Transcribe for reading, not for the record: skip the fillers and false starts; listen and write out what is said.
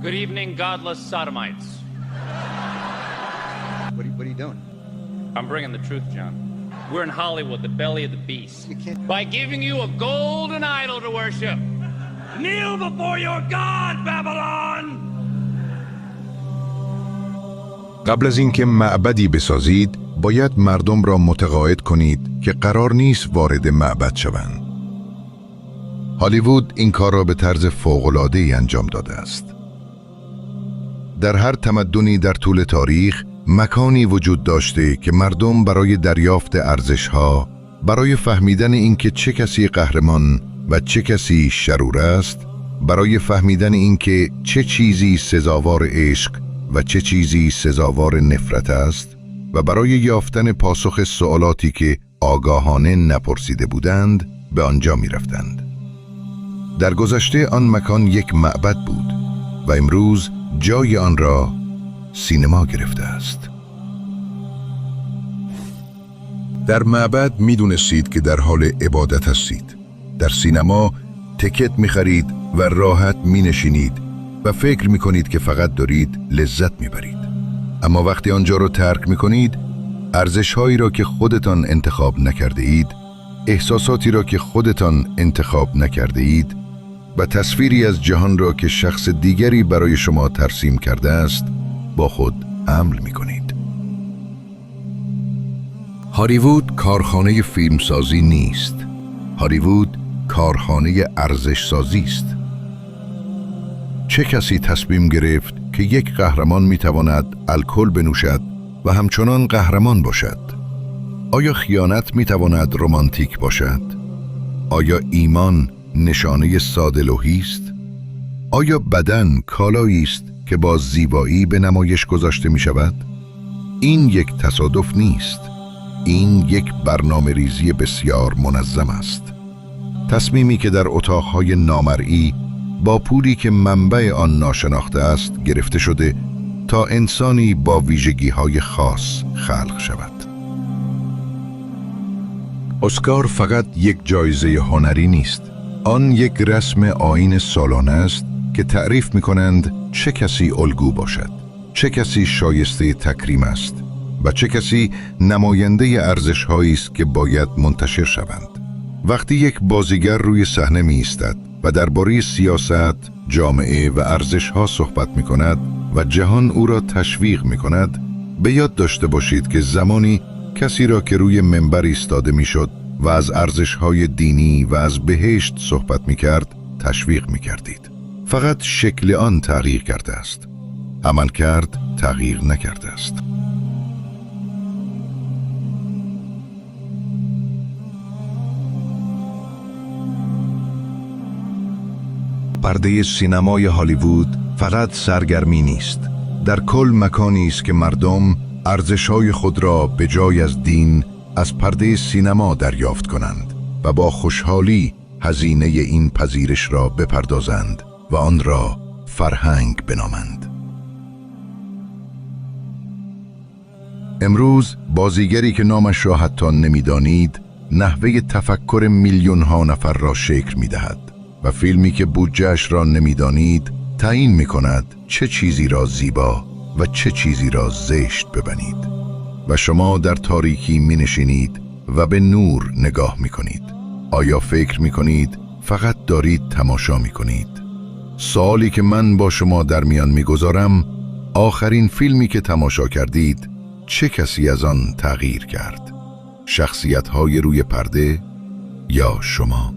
Good evening, godless sodomites. What are you doing? I'm bringing the truth, John. We're in Hollywood, the belly of the beast. You can't... By giving you a golden idol to worship. Kneel before your God, Babylon! قبل از اینکه معبدی بسازید، باید مردم را متقاعد کنید که قرار نیست وارد معبد شوند. هالیوود این کار را به طرز فوق‌العاده‌ای انجام داده است. در هر تمدنی در طول تاریخ مکانی وجود داشته که مردم برای دریافت ارزش‌ها، برای فهمیدن اینکه چه کسی قهرمان و چه کسی شرور است، برای فهمیدن اینکه چه چیزی سزاوار عشق و چه چیزی سزاوار نفرت است و برای یافتن پاسخ سوالاتی که آگاهانه نپرسیده بودند به آنجا می رفتند. در گذشته آن مکان یک معبد بود و امروز جای آن را سینما گرفته است. در معبد می دونستید که در حال عبادت هستید. در سینما تکت می خرید و راحت می نشینید و فکر می کنید که فقط دارید لذت می برید. اما وقتی آنجا را ترک می کنید، ارزش‌هایی را که خودتان انتخاب نکرده اید، احساساتی را که خودتان انتخاب نکرده اید و تصویری از جهان را که شخص دیگری برای شما ترسیم کرده است، با خود حمل می کنید. هالیوود کارخانه فیلمسازی نیست. هالیوود کارخانه ارزش سازی است. چه کسی تصمیم گرفت که یک قهرمان می تواند الکل بنوشد و همچنان قهرمان باشد؟ آیا خیانت می تواند رمانتیک باشد؟ آیا ایمان نشانه ساده‌لوحی است؟ آیا بدن کالایی است که با زیبایی به نمایش گذاشته می شود؟ این یک تصادف نیست. این یک برنامه ریزی بسیار منظم است. تصمیمی که در اتاقهای نامرئی با پولی که منبع آن ناشناخته است گرفته شده تا انسانی با ویژگی‌های خاص خلق شود. اسکار فقط یک جایزه هنری نیست. آن یک رسم آیین سالانه است که تعریف می‌کنند چه کسی الگو باشد، چه کسی شایسته تکریم است و چه کسی نماینده ارزش‌هایی است که باید منتشر شوند. وقتی یک بازیگر روی صحنه می‌ایستد و درباره سیاست، جامعه و ارزش‌ها صحبت می‌کند و جهان او را تشویق می‌کند، به یاد داشته باشید که زمانی کسی را که روی منبر ایستاده می‌شد و از ارزش‌های دینی و از بهشت صحبت می‌کرد، تشویق می‌کردید. فقط شکل آن تغییر کرده است. عملکرد تغییر نکرده است. پرده سینمای هالیوود فقط سرگرمی نیست. در کل مکانی است که مردم ارزش‌های خود را به جای از دین از پرده سینما دریافت کنند و با خوشحالی هزینه این پذیرش را بپردازند و آن را فرهنگ بنامند. امروز بازیگری که نامش را حتی نمی‌دانید، نحوه تفکر میلیون‌ها نفر را شکل می‌دهد و فیلمی که بودجه‌اش را نمی‌دانید تعیین می‌کند چه چیزی را زیبا و چه چیزی را زشت ببینید. و شما در تاریکی می‌نشینید و به نور نگاه می‌کنید. آیا فکر می‌کنید فقط دارید تماشا می‌کنید؟ سوالی که من با شما در میان می‌گذارم، آخرین فیلمی که تماشا کردید چه کسی از آن تغییر کرد؟ شخصیت‌های روی پرده یا شما؟